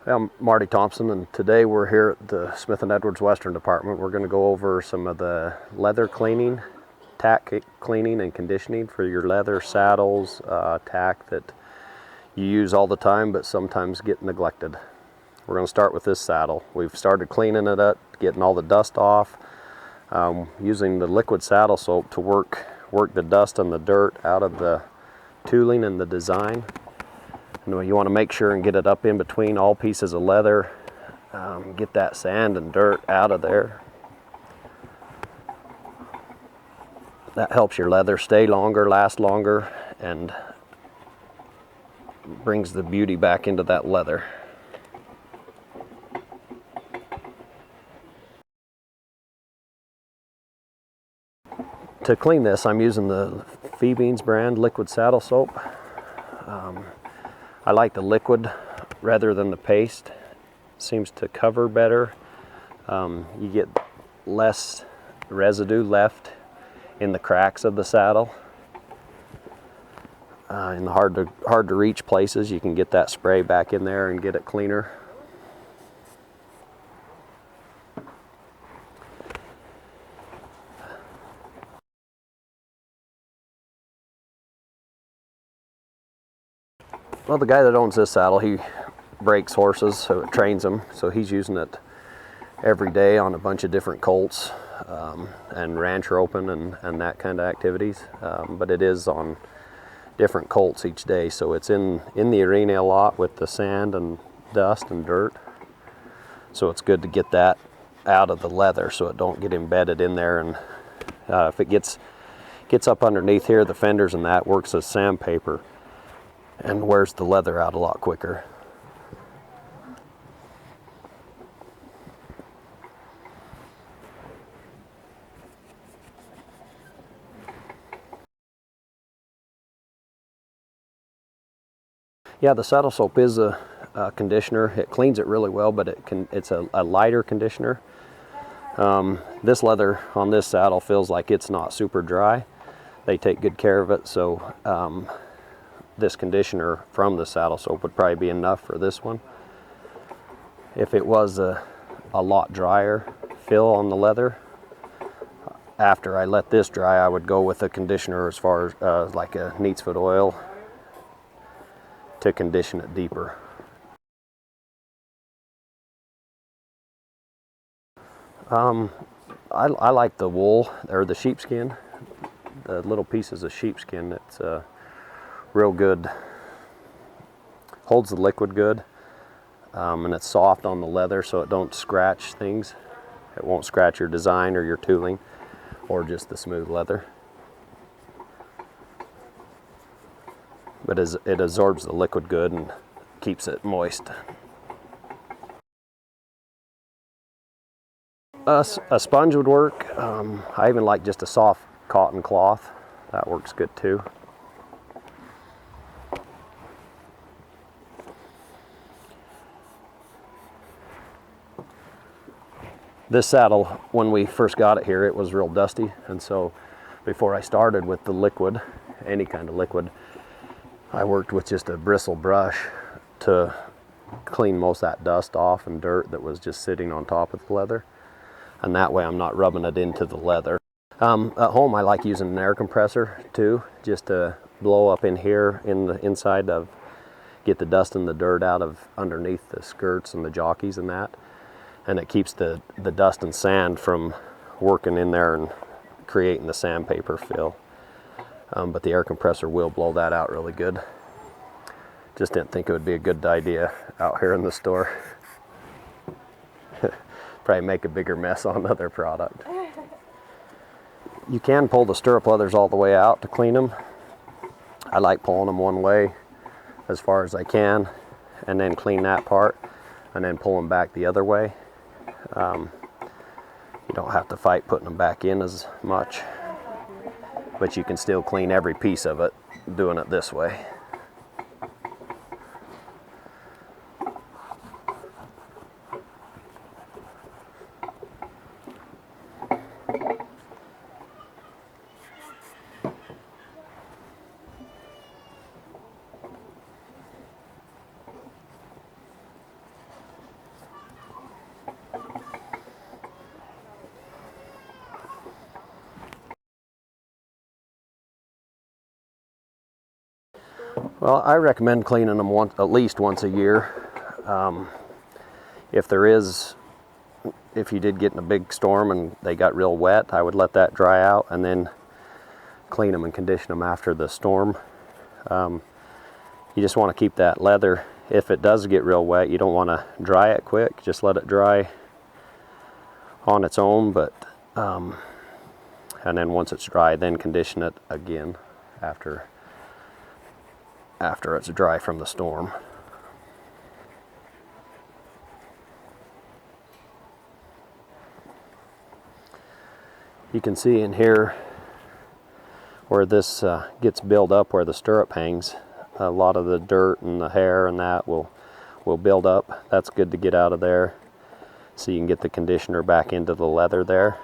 I'm Marty Thompson, and today we're here at the Smith & Edwards Western Department. We're going to go over some of the leather cleaning, tack cleaning and conditioning for your leather saddles, tack that you use all the time but sometimes get neglected. We're going to start with this saddle. We've started cleaning it up, getting all the dust off, using the liquid saddle soap to work the dust and the dirt out of the tooling and the design. And you want to make sure and get it up in between all pieces of leather, get that sand and dirt out of there. That helps your leather stay longer, last longer, and brings the beauty back into that leather. To clean this, I'm using the Phoebe's brand liquid saddle soap. I like the liquid rather than the paste. Seems to cover better. You get less residue left in the cracks of the saddle. In the hard to reach places, you can get that spray back in there and get it cleaner. Well, the guy that owns this saddle, he breaks horses, so it trains them. So he's using it every day on a bunch of different colts and ranch roping and that kind of activities. But it is on different colts each day. So it's in the arena a lot with the sand and dust and dirt. So it's good to get that out of the leather so it don't get embedded in there. And if it gets up underneath here, the fenders and that works as sandpaper and wears the leather out a lot quicker. Yeah, the saddle soap is a conditioner. It cleans it really well, but it's a lighter conditioner. This leather on this saddle feels like it's not super dry. They take good care of it, so this conditioner from the saddle soap would probably be enough for this one. If it was a lot drier feel on the leather, after I let this dry, I would go with a conditioner as far as like a neat's foot oil to condition it deeper. I like the wool or the sheepskin, the little pieces of sheepskin. It's real good, holds the liquid good, and it's soft on the leather so it don't scratch things. It won't scratch your design or your tooling or just the smooth leather. But it absorbs the liquid good and keeps it moist. A sponge would work. I even like just a soft cotton cloth. That works good too. This saddle, when we first got it here, it was real dusty, and so before I started with the liquid, any kind of liquid, I worked with just a bristle brush to clean most of that dust off and dirt that was just sitting on top of the leather, and that way I'm not rubbing it into the leather. At home I like using an air compressor too, just to blow up in here in the inside of, get the dust and the dirt out of underneath the skirts and the jockeys and that. And it keeps the dust and sand from working in there and creating the sandpaper feel. But the air compressor will blow that out really good. Just didn't think it would be a good idea out here in the store. Probably make a bigger mess on other product. You can pull the stirrup leathers all the way out to clean them. I like pulling them one way as far as I can and then clean that part and then pull them back the other way. You don't have to fight putting them back in as much, but you can still clean every piece of it doing it this way. Well, I recommend cleaning them at least once a year. If you did get in a big storm and they got real wet, I would let that dry out and then clean them and condition them after the storm. You just want to keep that leather, if it does get real wet, you don't want to dry it quick, just let it dry on its own, and then once it's dry, then condition it again after it's dry from the storm. You can see in here where this gets built up, where the stirrup hangs, a lot of the dirt and the hair and that will build up. That's good to get out of there so you can get the conditioner back into the leather there.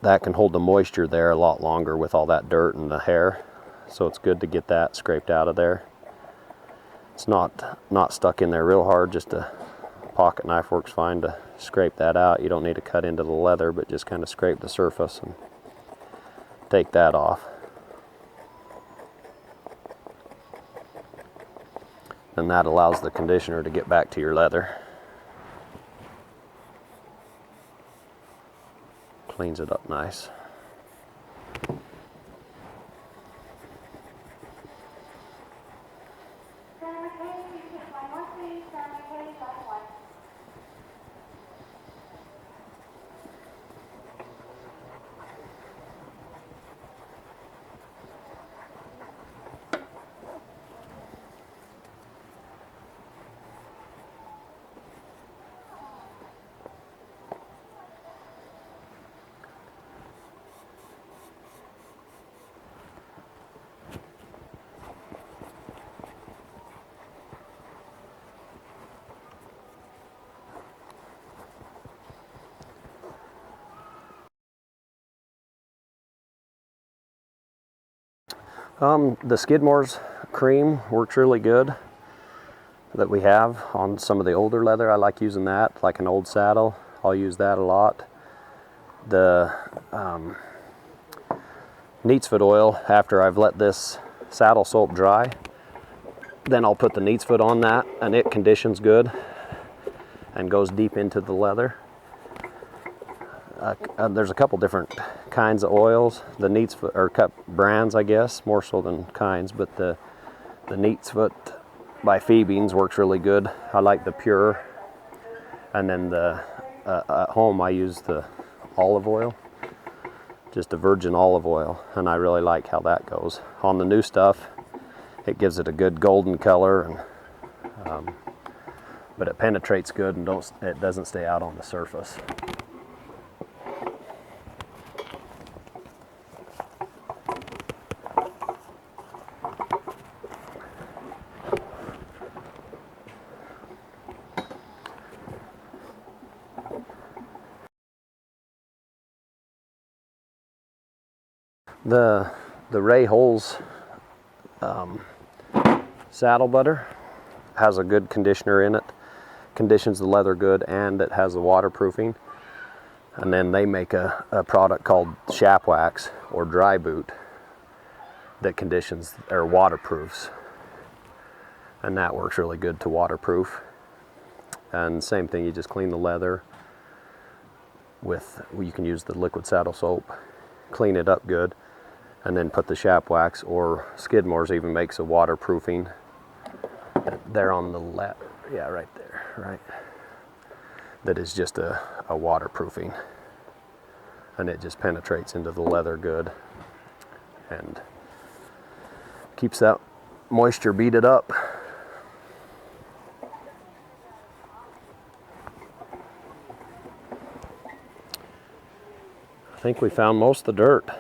That can hold the moisture there a lot longer with all that dirt and the hair, so it's good to get that scraped out of there. It's not stuck in there real hard, just a pocket knife works fine to scrape that out. You don't need to cut into the leather, but just kind of scrape the surface and take that off. And that allows the conditioner to get back to your leather. Cleans it up nice. The Skidmore's cream works really good that we have on some of the older leather. I like using that, like an old saddle. I'll use that a lot. The neat's foot oil, after I've let this saddle soap dry, then I'll put the neat's foot on that, and it conditions good and goes deep into the leather. There's a couple different kinds of oils. The neat's foot, or brands, I guess, more so than kinds, but the neat's foot by Phoebe's works really good. I like the pure, and then at home I use the olive oil, just a virgin olive oil, and I really like how that goes. On the new stuff, it gives it a good golden color, and but it penetrates good and it doesn't stay out on the surface. The Ray Holes saddle butter has a good conditioner in it, conditions the leather good, and it has the waterproofing. And then they make a product called Shap Wax or Dry Boot that conditions or waterproofs, and that works really good to waterproof. And same thing, you just clean the leather with, you can use the liquid saddle soap, clean it up good, and then put the Shap Wax, or Skidmore's even makes a waterproofing there on the left, yeah, right there, right, that is just a waterproofing, and it just penetrates into the leather good and keeps that moisture beaded up. I think we found most of the dirt.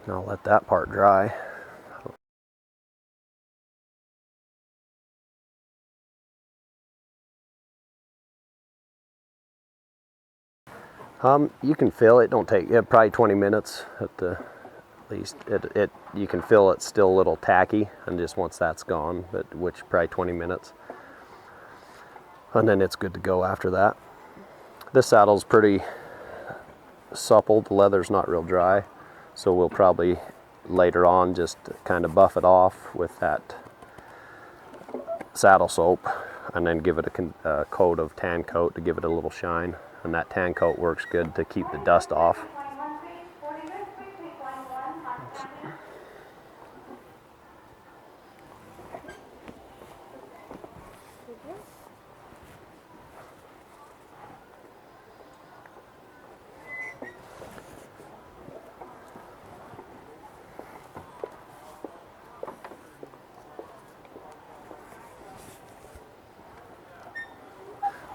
I'll let that part dry. You can fill it. Don't take probably 20 minutes at the least. You can feel it's still a little tacky, and just once that's gone, but which probably 20 minutes. and then it's good to go after that. This saddle's pretty supple, the leather's not real dry, so we'll probably later on just kind of buff it off with that saddle soap, and then give it a coat of tan coat to give it a little shine. And that tan coat works good to keep the dust off.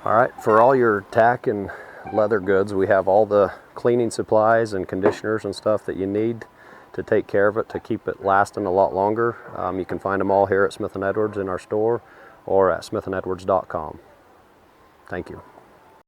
All right, for all your tack and leather goods, we have all the cleaning supplies and conditioners and stuff that you need to take care of it, to keep it lasting a lot longer. You can find them all here at Smith & Edwards in our store or at smithandedwards.com. Thank you.